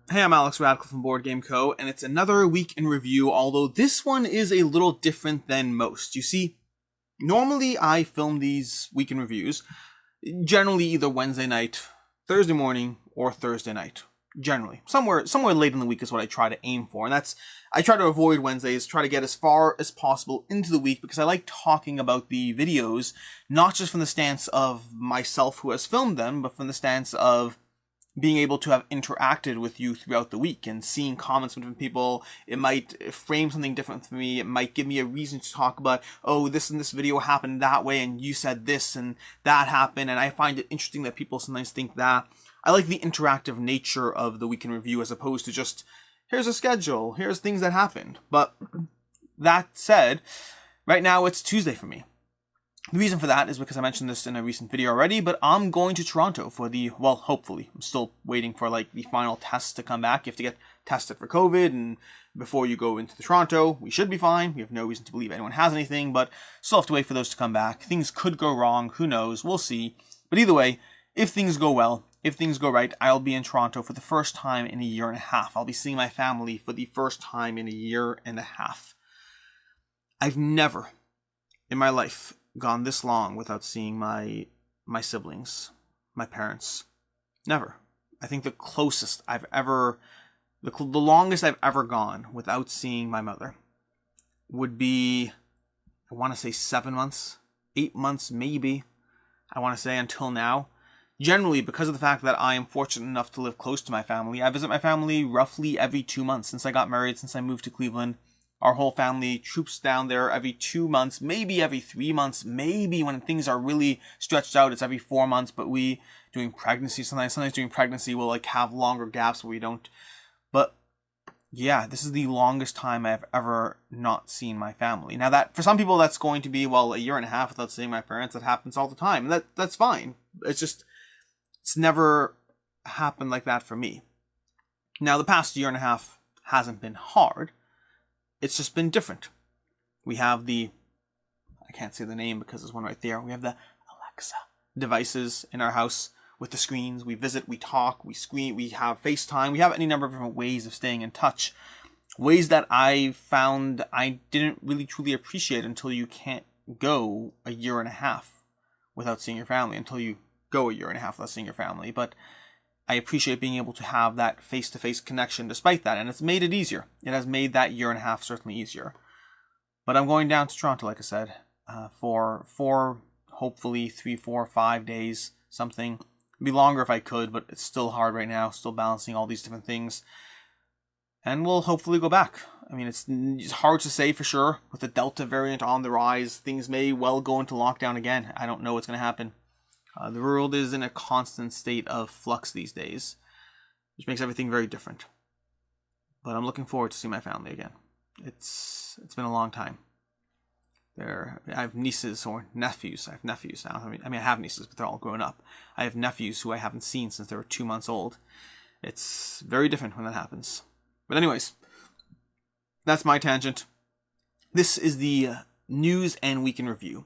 Hey, I'm Alex Radical from BoardGameCo, and it's another week in review, although this one is a little different than most. You see, normally I film these week in reviews, generally either Wednesday night, Thursday morning, or Thursday night. Generally. Somewhere late in the week is what I try to aim for, and I try to avoid Wednesdays, try to get as far as possible into the week, because I like talking about the videos, not just from the stance of myself who has filmed them, but from the stance of being able to have interacted with you throughout the week and seeing comments from different people. It might frame something different for me. It might give me a reason to talk about, oh, this and this video happened that way and you said this and that happened. And I find it interesting that people sometimes think that. I like the interactive nature of the week in review as opposed to just, here's a schedule, here's things that happened. But that said, right now it's Tuesday for me. The reason for that is because I mentioned this in a recent video already, but I'm going to Toronto for hopefully. I'm still waiting for the final tests to come back. You have to get tested for COVID, and before you go into Toronto, we should be fine. We have no reason to believe anyone has anything, but still have to wait for those to come back. Things could go wrong, who knows, we'll see. But either way, if things go well, if things go right, I'll be in Toronto for the first time in a year and a half. I'll be seeing my family for the first time in a year and a half. I've never, in my life, gone this long without seeing my siblings, my parents. Never. I think the closest I've ever, the longest I've ever gone without seeing my mother would be, I want to say 7 months, 8 months maybe, I want to say until now. Generally, because of the fact that I am fortunate enough to live close to my family, I visit my family roughly every 2 months since I got married, since I moved to Cleveland. Our whole family troops down there every 2 months, maybe every 3 months, maybe when things are really stretched out, it's every 4 months, but doing pregnancy, sometimes during pregnancy, we'll have longer gaps where we don't. But yeah, this is the longest time I've ever not seen my family. Now that, for some people, that's going to be, a year and a half without seeing my parents. That happens all the time. That's fine. It's never happened like that for me. Now, the past year and a half hasn't been hard. It's just been different. We have I can't say the name because there's one right there. We have the Alexa devices in our house with the screens. We visit, we talk, we screen, we have FaceTime. We have any number of different ways of staying in touch. Ways that I found I didn't really truly appreciate until you can't go a year and a half without seeing your family, until you go a year and a half without seeing your family. But I appreciate being able to have that face-to-face connection despite that, and it's made it easier. It has made that year and a half certainly easier. But I'm going down to Toronto, like I said, for hopefully 3, 4, 5 days, something. It'd be longer if I could, but it's still hard right now, still balancing all these different things. And we'll hopefully go back. I mean, it's hard to say for sure. With the Delta variant on the rise, things may well go into lockdown again. I don't know what's going to happen. The world is in a constant state of flux these days, which makes everything very different. But I'm looking forward to see my family again. It's been a long time. I have nieces or nephews. I have nephews now. I have nieces, but they're all grown up. I have nephews who I haven't seen since they were 2 months old. It's very different when that happens. But anyways, that's my tangent. This is the news and week in review.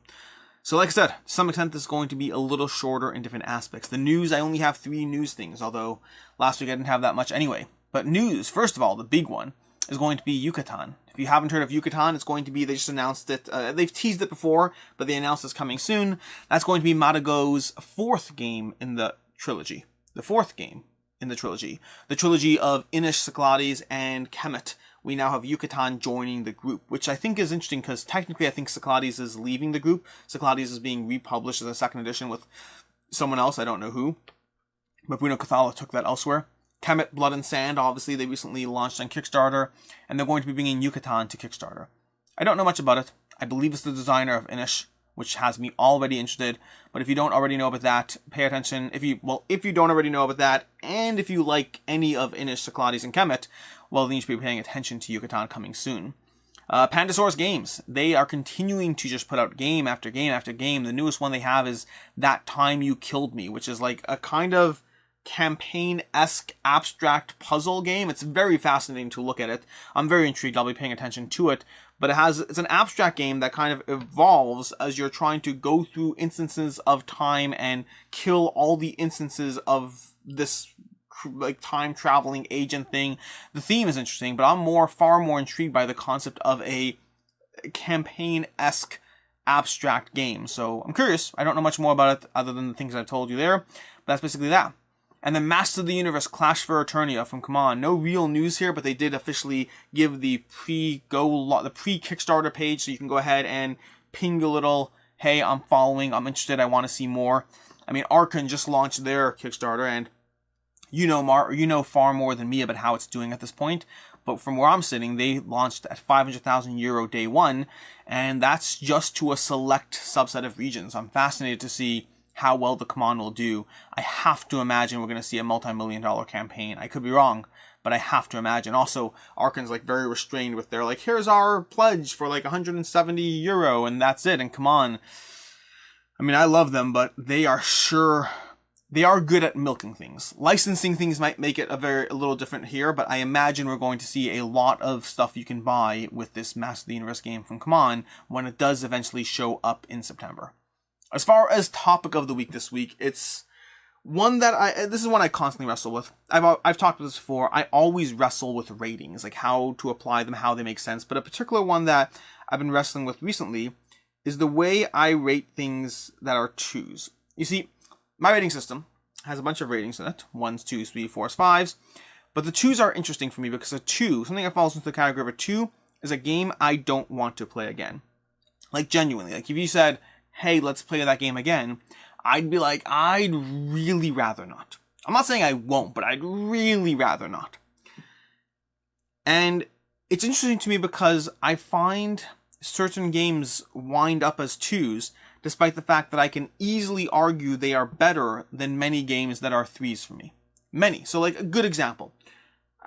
So like I said, to some extent this is going to be a little shorter in different aspects. The news, I only have 3 news things, although last week I didn't have that much anyway. But news, first of all, the big one, is going to be Yucatan. If you haven't heard of Yucatan, it's going to be, they just announced it, they've teased it before, but they announced it's coming soon. That's going to be Matagot's 4th game in the trilogy. The 4th game in the trilogy. The trilogy of Inish, Cyclades, and Kemet. We now have Yucatan joining the group, which I think is interesting because technically I think Cyclades is leaving the group. Cyclades is being republished as a 2nd edition with someone else, I don't know who. But Bruno Cathala took that elsewhere. Kemet, Blood and Sand, obviously they recently launched on Kickstarter, and they're going to be bringing Yucatan to Kickstarter. I don't know much about it. I believe it's the designer of Inish, which has me already interested. But if you don't already know about that, pay attention. If you don't already know about that, and if you like any of Inish, Cyclades, and Kemet, well, then you should be paying attention to Yucatan coming soon. Pandasaurus Games, they are continuing to just put out game after game after game. The newest one they have is That Time You Killed Me, which is like a kind of campaign-esque abstract puzzle game. It's very fascinating to look at it. I'm very intrigued. I'll be paying attention to it. But it's an abstract game that kind of evolves as you're trying to go through instances of time and kill all the instances of this like time traveling agent thing. The theme is interesting, but I'm far more intrigued by the concept of a campaign-esque abstract game. So I'm curious. I don't know much more about it other than the things I've told you there, but that's basically that. And then Master of the Universe Clash for Eternia from CMON. No real news here, but they did officially give the pre-Kickstarter page, so you can go ahead and ping a little, hey, I'm following, I'm interested, I want to see more. I mean, Archon just launched their Kickstarter, and you know far more than me about how it's doing at this point. But from where I'm sitting, they launched at 500,000 euro day one, and that's just to a select subset of regions. I'm fascinated to see how well the CMON will do. I have to imagine we're going to see a multi-million-dollar campaign. I could be wrong, but I have to imagine. Also, Archon's like very restrained with their like, here's our pledge for like 170 euro, and that's it. And CMON, I mean, I love them, but they are good at milking things. Licensing things might make it a little different here, but I imagine we're going to see a lot of stuff you can buy with this Master of the Universe game from CMON when it does eventually show up in September. As far as topic of the week this week, it's one that this is one I constantly wrestle with. I've talked about this before. I always wrestle with ratings, like how to apply them, how they make sense. But a particular one that I've been wrestling with recently is the way I rate things that are 2s. You see, my rating system has a bunch of ratings in it. 1s, 2s, 3s, 4s, 5s. But the 2s are interesting for me because a 2, something that falls into the category of a 2, is a game I don't want to play again. Like genuinely. Like if you said, hey, let's play that game again, I'd be like, I'd really rather not. I'm not saying I won't, but I'd really rather not. And it's interesting to me because I find certain games wind up as 2s, despite the fact that I can easily argue they are better than many games that are 3s for me. Many. So like a good example.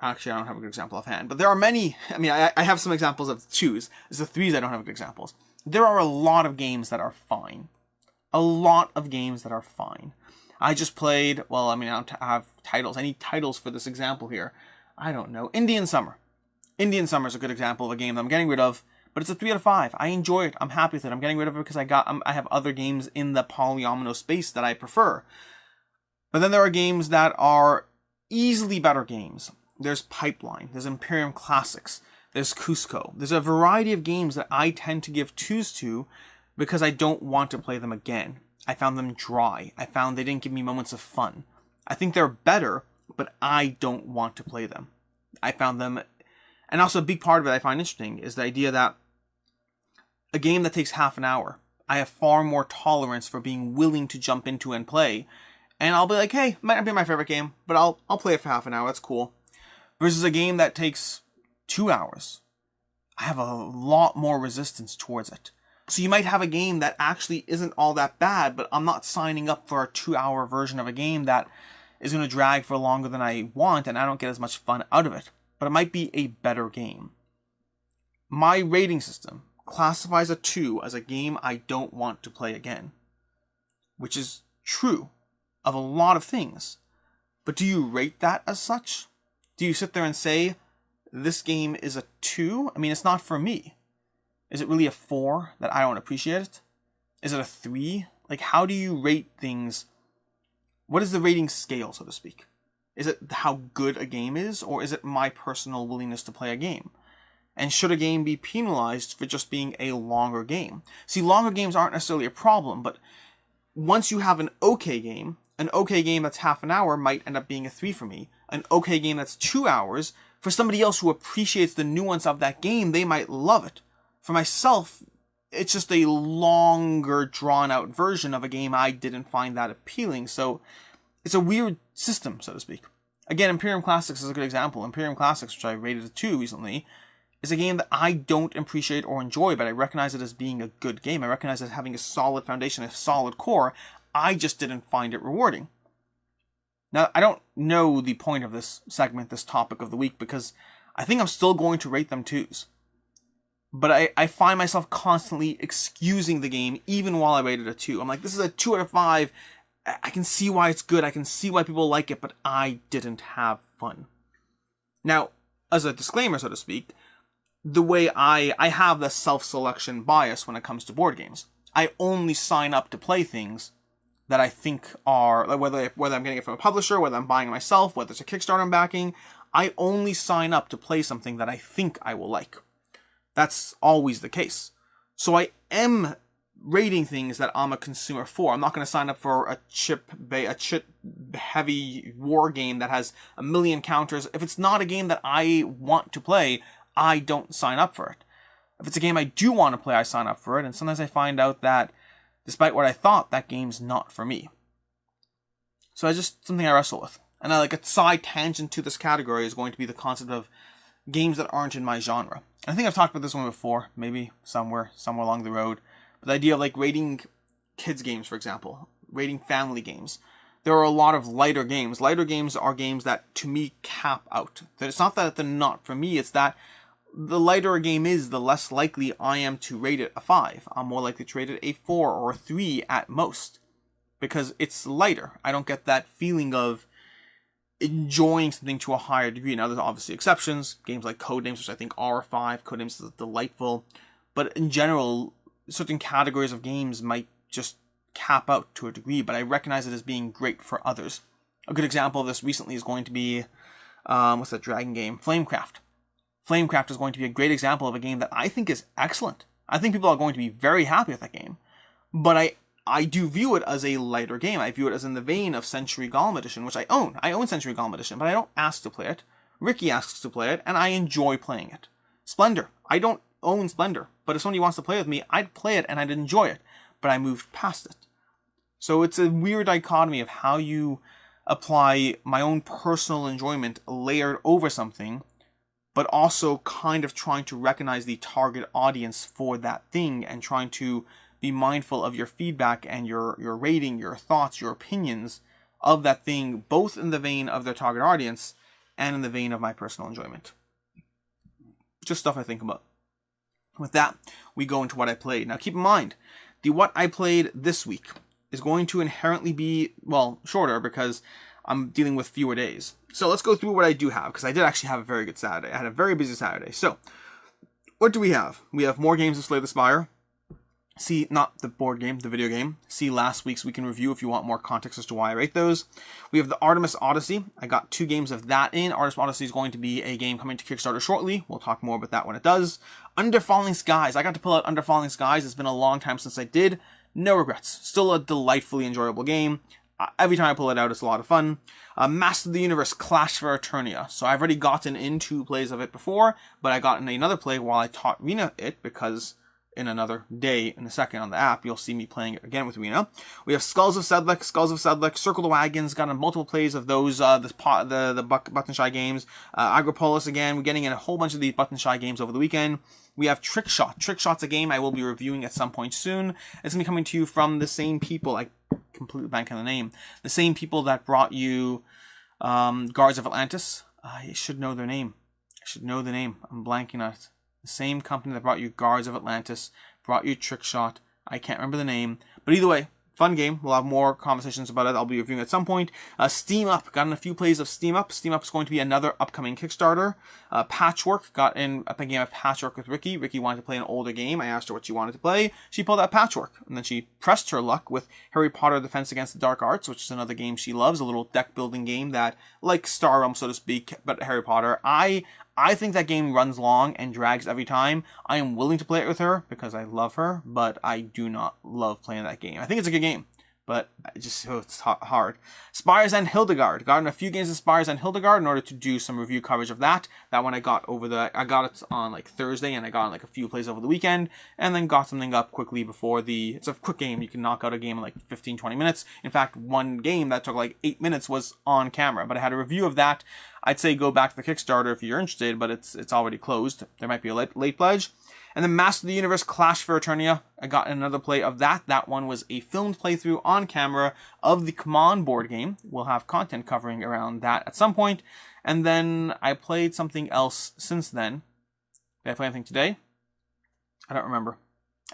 Actually, I don't have a good example offhand, but there are many. I mean, I have some examples of 2s. It's the 3s I don't have good examples. There are a lot of games that are fine. A lot of games that are fine. I just played, well, I mean, I don't have titles. I need titles for this example here. I don't know. Indian Summer. Indian Summer is a good example of a game that I'm getting rid of, but it's a 3 out of 5. I enjoy it. I'm happy with it. I'm getting rid of it because I have other games in the polyomino space that I prefer. But then there are games that are easily better games. There's Pipeline. There's Imperium Classics. There's Cusco. There's a variety of games that I tend to give 2s to because I don't want to play them again. I found them dry. I found they didn't give me moments of fun. I think they're better, but I don't want to play them. I found them... And also a big part of it I find interesting is the idea that a game that takes half an hour, I have far more tolerance for being willing to jump into and play. And I'll be like, hey, might not be my favorite game, but I'll play it for half an hour. That's cool. Versus a game that takes 2 hours. I have a lot more resistance towards it. So you might have a game that actually isn't all that bad, but I'm not signing up for a 2-hour version of a game that is going to drag for longer than I want, and I don't get as much fun out of it. But it might be a better game. My rating system classifies a 2 as a game I don't want to play again. Which is true of a lot of things. But do you rate that as such? Do you sit there and say, this game is a 2? I mean, it's not for me. Is it really a 4 that I don't appreciate it? Is it a 3? Like, how do you rate things? What is the rating scale, so to speak? Is it how good a game is, or is it my personal willingness to play a game? And should a game be penalized for just being a longer game? See, longer games aren't necessarily a problem, but once you have an okay game that's half an hour might end up being a 3 for me. An okay game that's 2 hours, for somebody else who appreciates the nuance of that game, they might love it. For myself, it's just a longer, drawn-out version of a game I didn't find that appealing, so it's a weird system, so to speak. Again, Imperium Classics is a good example. Imperium Classics, which I rated a 2 recently, is a game that I don't appreciate or enjoy, but I recognize it as being a good game. I recognize it as having a solid foundation, a solid core. I just didn't find it rewarding. Now, I don't know the point of this segment, this topic of the week, because I think I'm still going to rate them 2s. But I find myself constantly excusing the game, even while I rated a 2. I'm like, this is a 2 out of 5. I can see why it's good. I can see why people like it, but I didn't have fun. Now, as a disclaimer, so to speak, the way I have the self-selection bias when it comes to board games. I only sign up to play things that I think are, like whether I'm getting it from a publisher, whether I'm buying it myself, whether it's a Kickstarter I'm backing, I only sign up to play something that I think I will like. That's always the case. So I am rating things that I'm a consumer for. I'm not going to sign up for a chip-heavy war game that has a million counters. If it's not a game that I want to play, I don't sign up for it. If it's a game I do want to play, I sign up for it. And sometimes I find out that, despite what I thought, that game's not for me. So it's just something I wrestle with. And like a side tangent to this category is going to be the concept of games that aren't in my genre. And I think I've talked about this one before, maybe somewhere along the road. But the idea of like rating kids games, for example, rating family games. There are a lot of lighter games. Lighter games are games that, to me, cap out. That it's not that they're not for me, it's that the lighter a game is, the less likely I am to rate it a 5. I'm more likely to rate it a 4 or a 3 at most. Because it's lighter. I don't get that feeling of enjoying something to a higher degree. Now, there's obviously exceptions. Games like Codenames, which I think are 5. Codenames is delightful. But in general, certain categories of games might just cap out to a degree, but I recognize it as being great for others. A good example of this recently is going to be, what's that dragon game? Flamecraft. Flamecraft is going to be a great example of a game that I think is excellent. I think people are going to be very happy with that game. But I do view it as a lighter game. I view it as in the vein of Century Golem Edition, which I own. I own Century Golem Edition, but I don't ask to play it. Ricky asks to play it, and I enjoy playing it. Splendor. I don't own Splendor, but if somebody wants to play with me, I'd play it and I'd enjoy it. But I moved past it. So it's a weird dichotomy of how you apply my own personal enjoyment layered over something, but also kind of trying to recognize the target audience for that thing and trying to be mindful of your feedback and your rating, your thoughts, your opinions of that thing, both in the vein of their target audience and in the vein of my personal enjoyment. Just stuff I think about. With that, we go into what I played. Now keep in mind, the what I played this week is going to inherently be, well, shorter because I'm dealing with fewer days. So let's go through what I do have, because I did actually have a very good Saturday. I had a very busy Saturday. So, what do we have? We have more games of Slay the Spire. See, not the board game, the video game. See last week's Week in Review if you want more context as to why I rate those. We have the Artemis Odyssey. I got 2 games of that in. Artemis Odyssey is going to be a game coming to Kickstarter shortly. We'll talk more about that when it does. Under Falling Skies. I got to pull out Under Falling Skies. It's been a long time since I did. No regrets. Still a delightfully enjoyable game. Every time I pull it out, it's a lot of fun. Master of the Universe Clash for Eternia. So I've already gotten in 2 plays of it before, but I got in another play while I taught Rena it, because in another day, in a second on the app, you'll see me playing it again with Rena. We have Skulls of Sedlec, Circle the Wagons, got in multiple plays of those, the Button Shy games. Agropolis again, we're getting in a whole bunch of these Button Shy games over the weekend. We have Trick Shot. Trick Shot's a game I will be reviewing at some point soon. It's going to be coming to you from the same people, I completely blank on the name, the same people that brought you Guards of Atlantis. I should know their name. I'm blanking on it. The same company that brought you Guards of Atlantis, brought you Trick Shot. I can't remember the name. But either way, fun game. We'll have more conversations about it. I'll be reviewing at some point. Steam Up. Got in a few plays of Steam Up. Steam Up is going to be another upcoming Kickstarter. Patchwork. Got in a game of Patchwork with Ricky. Ricky wanted to play an older game. I asked her what she wanted to play. She pulled out Patchwork. And then she pressed her luck with Harry Potter Defense Against the Dark Arts, which is another game she loves. A little deck building game that, like Star Realm, so to speak, but Harry Potter. I think that game runs long and drags every time. I am willing to play it with her because I love her, but I do not love playing that game. I think it's a good game, but it's hard. Spires and Hildegard. Got in a few games of Spires and Hildegard in order to do some review coverage of that. That one I got it on like Thursday, and I got in like a few plays over the weekend, and then got something up quickly before it's a quick game. You can knock out a game in like 15-20 minutes. In fact, one game that took like 8 minutes was on camera, but I had a review of that. I'd say go back to the Kickstarter if you're interested, but it's already closed. There might be a late pledge. And then Master of the Universe Clash for Eternia. I got another play of that. That one was a filmed playthrough on camera of the CMON board game. We'll have content covering around that at some point. And then I played something else since then. Did I play anything today? I don't remember.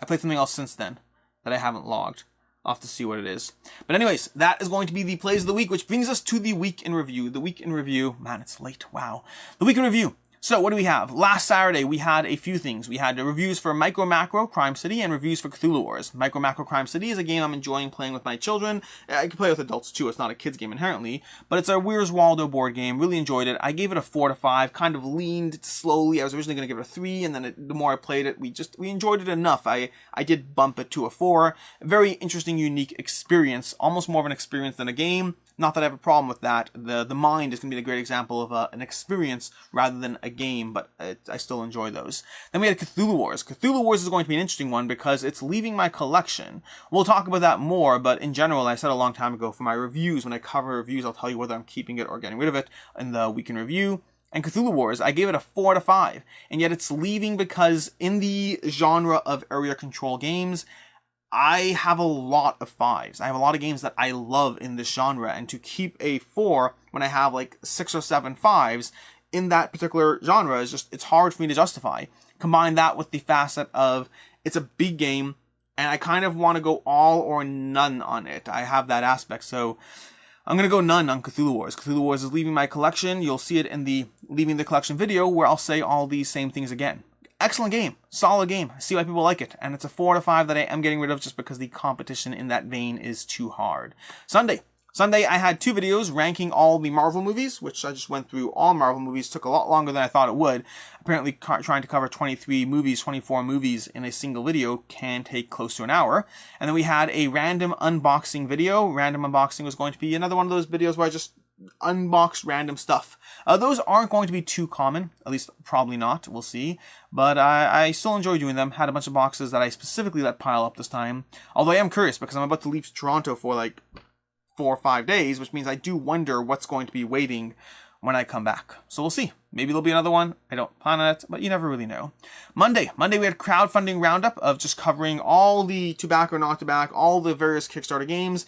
I played something else since then that I haven't logged. I'll have to see what it is. But anyways, that is going to be the plays of the week, which brings us to the Week in Review. The Week in Review. Man, it's late. Wow. The Week in Review. So what do we have? Last Saturday, we had a few things. We had reviews for MicroMacro, Crime City, and reviews for Cthulhu Wars. MicroMacro, Crime City is a game I'm enjoying playing with my children. I can play with adults too. It's not a kid's game inherently, but it's a Where's Waldo board game. Really enjoyed it. I gave it a 4 to 5, kind of leaned slowly. I was originally going to give it a 3, and then the more I played it, we enjoyed it enough. I did bump it to a 4. A very interesting, unique experience. Almost more of an experience than a game. Not that I have a problem with that. The mind is going to be a great example of an experience rather than a game, but I still enjoy those. Then we had Cthulhu Wars. Cthulhu Wars is going to be an interesting one because it's leaving my collection. We'll talk about that more, but in general, I said a long time ago for my reviews, when I cover reviews, I'll tell you whether I'm keeping it or getting rid of it in the week in review. And Cthulhu Wars, I gave it a 4 to 5, and yet it's leaving because in the genre of area control games, I have a lot of 5s. I have a lot of games that I love in this genre, and to keep a 4 when I have like 6 or 7 5s in that particular genre is just, it's hard for me to justify. Combine that with the facet of it's a big game, and I kind of want to go all or none on it. I have that aspect, so I'm going to go none on Cthulhu Wars. Cthulhu Wars is leaving my collection. You'll see it in the leaving the collection video where I'll say all these same things again. Excellent game. Solid game. I see why people like it. And it's a 4 to 5 that I am getting rid of just because the competition in that vein is too hard. Sunday, I had 2 videos ranking all the Marvel movies, which I just went through all Marvel movies. Took a lot longer than I thought it would. Apparently trying to cover 23 movies, 24 movies in a single video can take close to an hour. And then we had a random unboxing video. Random unboxing was going to be another one of those videos where I just unbox random stuff. Those aren't going to be too common, at least probably not, we'll see, but I still enjoy doing them. Had a bunch of boxes that I specifically let pile up this time, although I am curious because I'm about to leave Toronto for like 4 or 5 days, which means I do wonder what's going to be waiting when I come back. So we'll see. Maybe there'll be another one. I don't plan on it, but you never really know. Monday we had crowdfunding roundup of just covering all the to back or not to back, all the various Kickstarter games.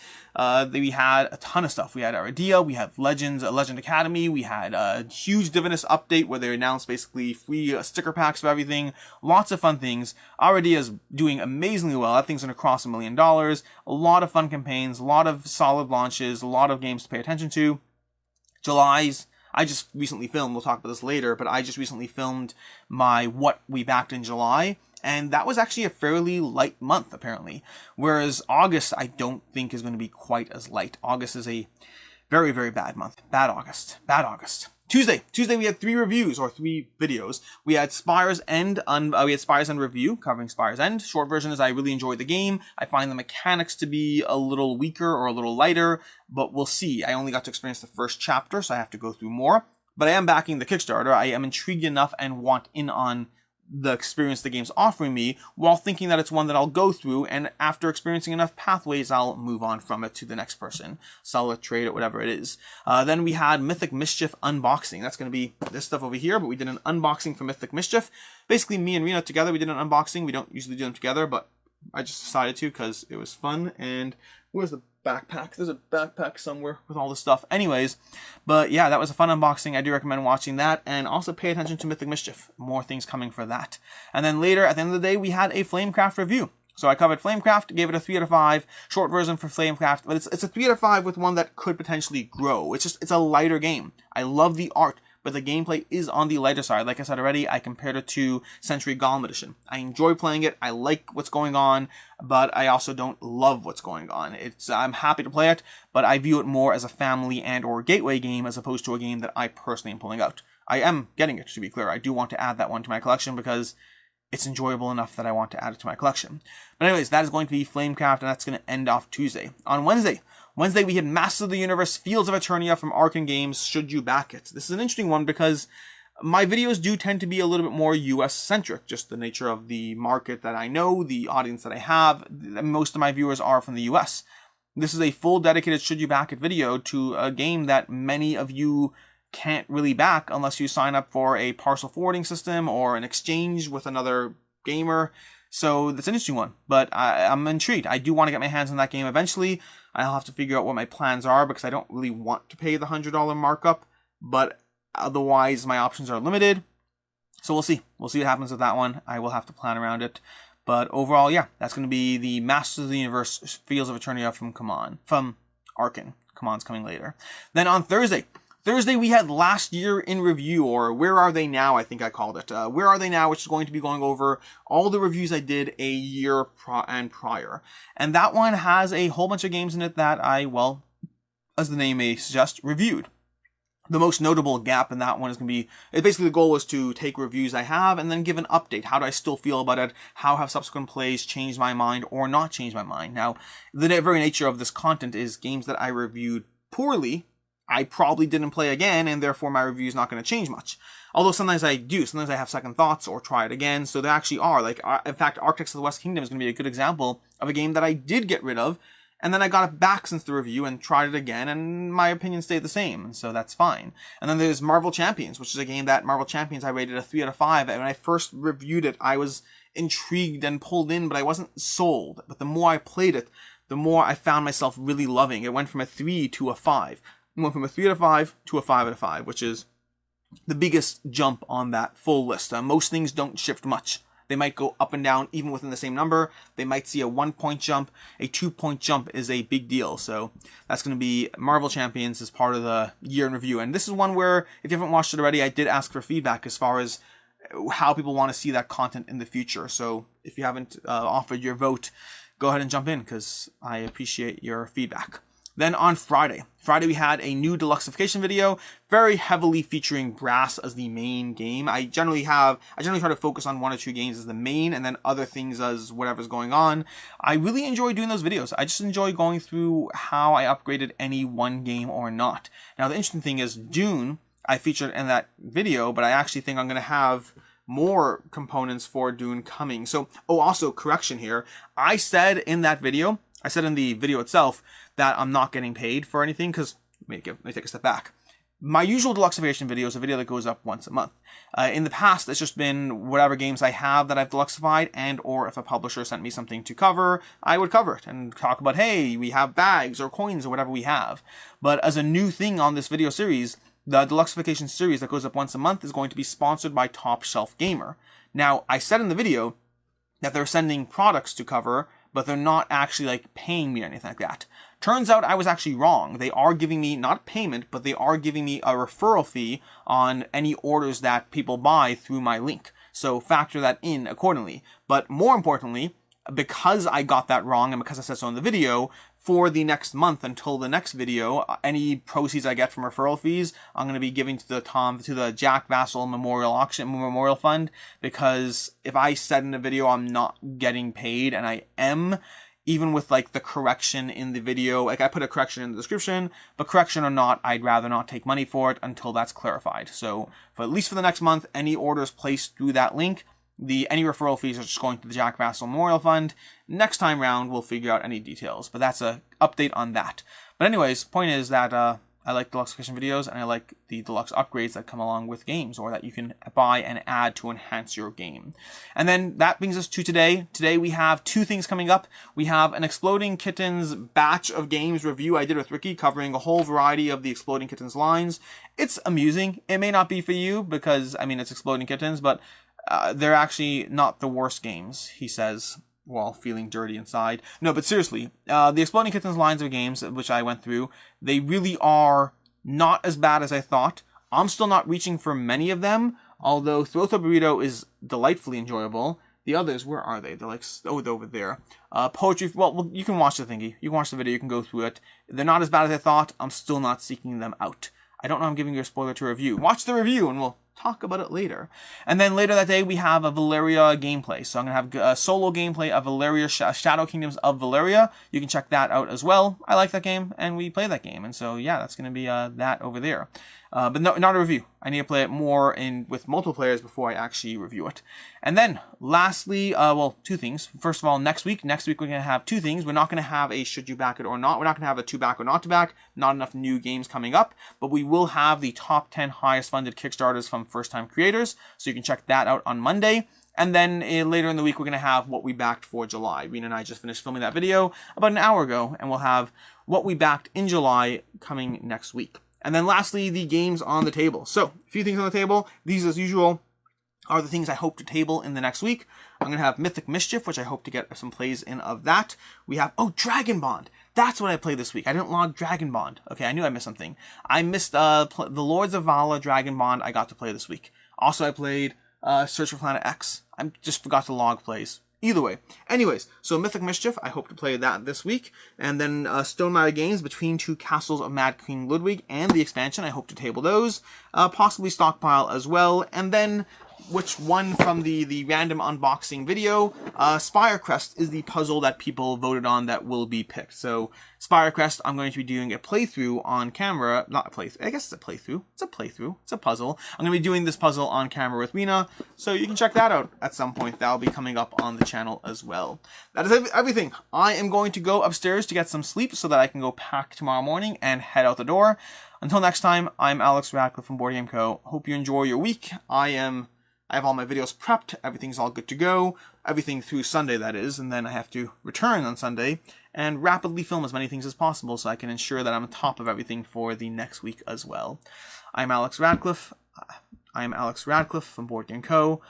We had a ton of stuff. We had Aradia, we had Legend Academy, we had a huge Divinus update where they announced basically free sticker packs for everything. Lots of fun things. Aradia is doing amazingly well. That thing's going to cross $1 million. A lot of fun campaigns, a lot of solid launches, a lot of games to pay attention to. July's, I just recently filmed, we'll talk about this later, but I just recently filmed my what we backed in July, and that was actually a fairly light month, apparently. Whereas August, I don't think is going to be quite as light. August is a very, very bad month. Bad August. Tuesday, we had 3 reviews, or 3 videos. We had Spire's End review, covering Spire's End. Short version is I really enjoyed the game. I find the mechanics to be a little weaker or a little lighter, but we'll see. I only got to experience the first chapter, so I have to go through more. But I am backing the Kickstarter. I am intrigued enough and want in on the experience the game's offering me, while thinking that it's one that I'll go through, and after experiencing enough pathways, I'll move on from it to the next person. Sell it, trade it, whatever it is. Then we had Mythic Mischief unboxing. That's going to be this stuff over here, but we did an unboxing for Mythic Mischief. Basically, me and Rena together, we did an unboxing. We don't usually do them together, but I just decided to because it was fun. And where's the backpack? There's a backpack somewhere with all this stuff. Anyways, but yeah, that was a fun unboxing. I do recommend watching that, and also pay attention to Mythic Mischief. More things coming for that. And then later, at the end of the day, we had a Flamecraft review. So I covered Flamecraft, gave it a 3 out of 5, short version for Flamecraft, but it's a 3 out of 5 with one that could potentially grow. It's a lighter game. I love the art, but the gameplay is on the lighter side. Like I said already, I compared it to Century Golem Edition. I enjoy playing it, I like what's going on, but I also don't love what's going on. I'm happy to play it, but I view it more as a family and or gateway game as opposed to a game that I personally am pulling out. I am getting it, to be clear. I do want to add that one to my collection because it's enjoyable enough that I want to add it to my collection. But anyways, that is going to be Flamecraft, and that's going to end off Tuesday. On Wednesday, we had Masters of the Universe Fields of Eternia from Arcan Games, Should You Back It? This is an interesting one because my videos do tend to be a little bit more US-centric, just the nature of the market that I know, the audience that I have. Most of my viewers are from the US. This is a full dedicated Should You Back It video to a game that many of you can't really back unless you sign up for a parcel forwarding system or an exchange with another gamer. So that's an interesting one, but I'm intrigued. I do want to get my hands on that game eventually. I'll have to figure out what my plans are because I don't really want to pay the $100 markup, but otherwise my options are limited. So we'll see. We'll see what happens with that one. I will have to plan around it. But overall, yeah, that's going to be the Masters of the Universe Fields of Eternia from CMON, from Arcan. CMON's coming later. Then on Thursday Thursday, we had Last Year in Review, or Where Are They Now, I think I called it. Where Are They Now, which is going to be going over all the reviews I did a year and prior. And that one has a whole bunch of games in it that I, well, as the name may suggest, reviewed. The most notable gap in that one is going to be, basically the goal was to take reviews I have and then give an update. How do I still feel about it? How have subsequent plays changed my mind or not changed my mind? Now, the very nature of this content is games that I reviewed poorly, I probably didn't play again, and therefore my review is not going to change much. Although sometimes I do. Sometimes I have second thoughts or try it again. So there actually are. Like, in fact, Architects of the West Kingdom is going to be a good example of a game that I did get rid of, and then I got it back since the review and tried it again, and my opinion stayed the same, and so that's fine. And then there's Marvel Champions, which is a game that Marvel Champions I rated a 3 out of 5, and when I first reviewed it, I was intrigued and pulled in, but I wasn't sold. But the more I played it, the more I found myself really loving. It went from a 3 to a 5. It went from a 3 out of 5 to a 5 out of 5, which is the biggest jump on that full list. Most things don't shift much. They might go up and down even within the same number. They might see a 1-point jump. A 2-point jump is a big deal. So that's going to be Marvel Champions as part of the year in review. And this is one where, if you haven't watched it already, I did ask for feedback as far as how people want to see that content in the future. So if you haven't offered your vote, go ahead and jump in because I appreciate your feedback. Then on Friday we had a new deluxeification video, very heavily featuring Brass as the main game. I generally try to focus on 1 or 2 games as the main, and then other things as whatever's going on. I really enjoy doing those videos. I just enjoy going through how I upgraded any one game or not. Now the interesting thing is Dune, I featured in that video, but I actually think I'm going to have more components for Dune coming. So, also correction here. I said in the video itself that I'm not getting paid for anything because, let me take a step back. My usual deluxeification video is a video that goes up once a month. In the past, it's just been whatever games I have that I've deluxeified, and or if a publisher sent me something to cover, I would cover it and talk about, hey, we have bags or coins or whatever we have. But as a new thing on this video series, the deluxeification series that goes up once a month is going to be sponsored by Top Shelf Gamer. Now, I said in the video that they're sending products to cover, but they're not actually like paying me or anything like that. Turns out I was actually wrong. They are giving me not payment, but they are giving me a referral fee on any orders that people buy through my link. So factor that in accordingly. But more importantly, because I got that wrong and because I said so in the video, for the next month until the next video, any proceeds I get from referral fees, I'm going to be giving to the Jack Vassal Memorial Fund, because if I said in the video I'm not getting paid, and I am, even with like the correction in the video, like I put a correction in the description, but correction or not, I'd rather not take money for it until that's clarified. So for at least for the next month, any orders placed through that link, any referral fees are just going to the Jack Vassal Memorial Fund. Next time round, we'll figure out any details, but that's a update on that. But anyways, point is that I like deluxeification videos, and I like the deluxe upgrades that come along with games, or that you can buy and add to enhance your game. And then that brings us to today. Today we have 2 things coming up. We have an Exploding Kittens batch of games review I did with Ricky, covering a whole variety of the Exploding Kittens lines. It's amusing. It may not be for you because, I mean, it's Exploding Kittens, but they're actually not the worst games, he says, while feeling dirty inside. No, but seriously, the Exploding Kittens lines of games, which I went through, they really are not as bad as I thought. I'm still not reaching for many of them, although Throw the Burrito is delightfully enjoyable. The others, where are they? They're like, they're over there. Poetry, well, you can watch the thingy. You can watch the video, you can go through it. They're not as bad as I thought. I'm still not seeking them out. I don't know I'm giving you a spoiler to review. Watch the review and we'll talk about it later. And then later that day, we have a Valeria gameplay. So I'm going to have a solo gameplay of Valeria, Shadow Kingdoms of Valeria. You can check that out as well. I like that game, and we play that game. And so, yeah, that's going to be that over there. But no, not a review. I need to play it more with multiple players before I actually review it. And then, lastly, 2 things. First of all, next week we're going to have 2 things. We're not going to have a should you back it or not. We're not going to have a to back or not to back. Not enough new games coming up. But we will have the top 10 highest funded Kickstarters from first-time creators. So you can check that out on Monday. And then later in the week, we're going to have what we backed for July. Rena and I just finished filming that video about an hour ago. And we'll have what we backed in July coming next week. And then lastly, the games on the table. So, a few things on the table. These, as usual, are the things I hope to table in the next week. I'm going to have Mythic Mischief, which I hope to get some plays in of that. We have, Dragon Bond. That's what I played this week. I didn't log Dragon Bond. Okay, I knew I missed something. I missed the Lords of Vala Dragon Bond I got to play this week. Also, I played Search for Planet X. I just forgot to log plays. Either way. Anyways, so Mythic Mischief, I hope to play that this week. And then Stone Matter Games, Between Two Castles of Mad King Ludwig, and the expansion, I hope to table those. Possibly Stockpile as well. And then, which one from the random unboxing video, Spire Crest is the puzzle that people voted on that will be picked. So, Spire Crest, I'm going to be doing a playthrough on camera. Not a playthrough. I guess it's a playthrough. It's a playthrough. It's a puzzle. I'm going to be doing this puzzle on camera with Rena, so you can check that out at some point. That'll be coming up on the channel as well. That is everything. I am going to go upstairs to get some sleep so that I can go pack tomorrow morning and head out the door. Until next time, I'm Alex Radcliffe from BoardGameCo. Hope you enjoy your week. I have all my videos prepped, everything's all good to go, everything through Sunday that is, and then I have to return on Sunday and rapidly film as many things as possible so I can ensure that I'm on top of everything for the next week as well. I'm Alex Radcliffe. I'm Alex Radcliffe from BoardGameCo.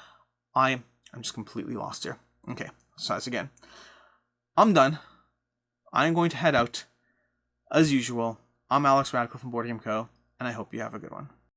I'm just completely lost here. Okay, so that's again. I'm done. I'm going to head out. As usual, I'm Alex Radcliffe from BoardGameCo, and I hope you have a good one.